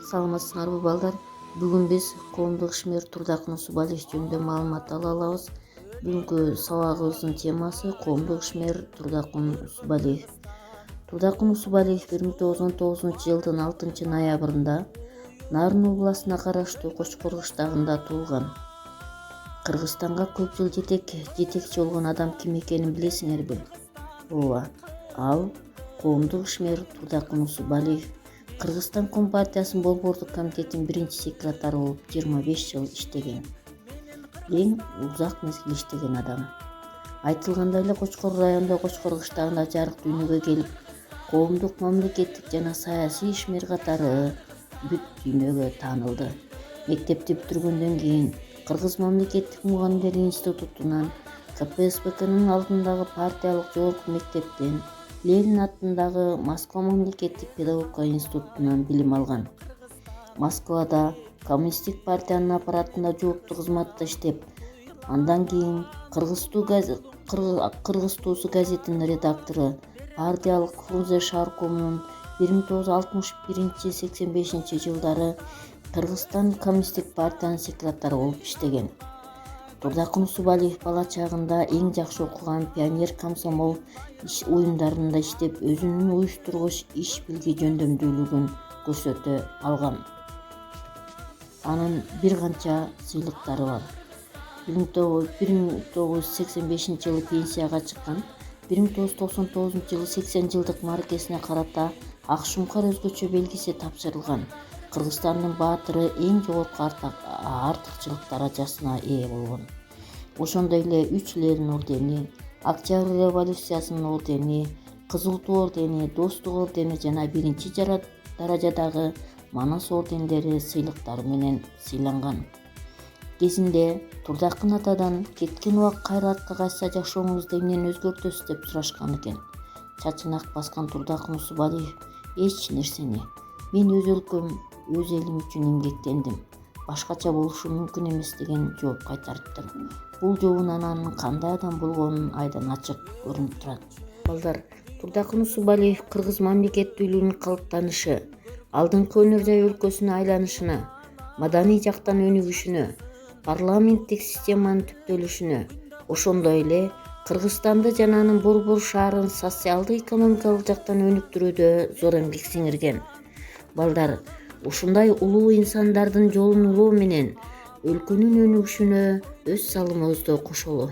Саламатсыңарбы балдар? Бүгүн биз коомдук ишмер Турдакын Усубалиев жөнүндө маалымат ала алабыз. Бүгүнкү сабагыбыздын темасы коомдук ишмер Турдакын Усубалиев. Турдакын Усубалиев 1919 жылдын 6-ноябрында Нарын областына караштуу Кочкор кыштагында туулган. Кыргызстанга көп жыл жетекчи болгон адам ким экенин билесиңерби? Ооба, ал коомдук ишмер Турдакын Усубалиев. Кыргызстан Компартиясынын Борбордук комитетинин биринчи секретары болуп 25 жыл иштеген. Эң узак мезгил иштеген адам. Айтылгандай эле Кочкор районунда Кочкор кыштагында жарык дүйнөгө келип, коомдук, мамлекеттик жана саясий ишмер катары бүт дүйнөгө таанылды. Мектепти бүтүргөндөн кийин Кыргыз мамлекеттик мугалимдер институтунан, КПСПКнын алдындагы партиялык жогорку мектептен, Ленин атындагы Москва мамлекеттик педагогика институтунан билим алган. Москвада коммунисттик партиянын аппаратында жоопту кызматта иштеп, андан кийин Кыргыз туусу газетинин редактору, партиялык Фрунзе шааркомунун 1961-85 жылдары Кыргызстан коммунисттик партиянын секретары болуп иштеген. Турдакын Усубалиев бала чагында эң жакшы окуган пионер комсомол уюмдарында иштеп, өзүнүн уюштургуч иш билги жөндөмдүүлүгүн көрсөтө алган. Анын бир канча сыйлыктары бар. 1985 жылы пенсияга чыккан. 1999 жылы 80 жылдык мааракесине карата Ак Шуңкар өзгөчө белгиси тапшырылган. Кыргызстандын баатыры эң жогорку артыкчылыктар ажасына ээ болгон. Ошондой эле 3 Ленин ордени, Октябрь революциясынын ордени, Кызыл Туу ордени, Достук ордени жана биринчи даражадагы Манас ордендери сыйлыктары менен сыйланган. Кезинде Турдакын атадан кеткен убак кайратка кайтса жашооңузду эмнени өзгөртөсүз деп сурашкан экен. Чачын ак баскан Турдакын Усубалиев эч нерсени. Мен өз өлкөм, өз элим үчүн эмгектендим. Башкача болушу мүмкүн эмес деген жооп кайтарыптыр. Бул жообунан анын кандай адам болгонун айдан ачык көрүнүп турат. Балдар, Турдакын Усубалиев кыргыз мамлекеттүүлүгүнүн калыптанышы, алдыңкы өнөр жай өлкөсүнө айланышына, маданий жактан өнүгүшүнө, парламенттик системанын түптөлүшүнө, ошондой эле Кыргызстанды жана анын Борбор шаарын социалдык-экономикалык жактан өнүктүрүүдө зор эмгек сиңирген. Балдар, ушундай улуу инсандардын жолун улоо менен өлкөнүн өнүгүшүнө өз салымыбызды кошолу.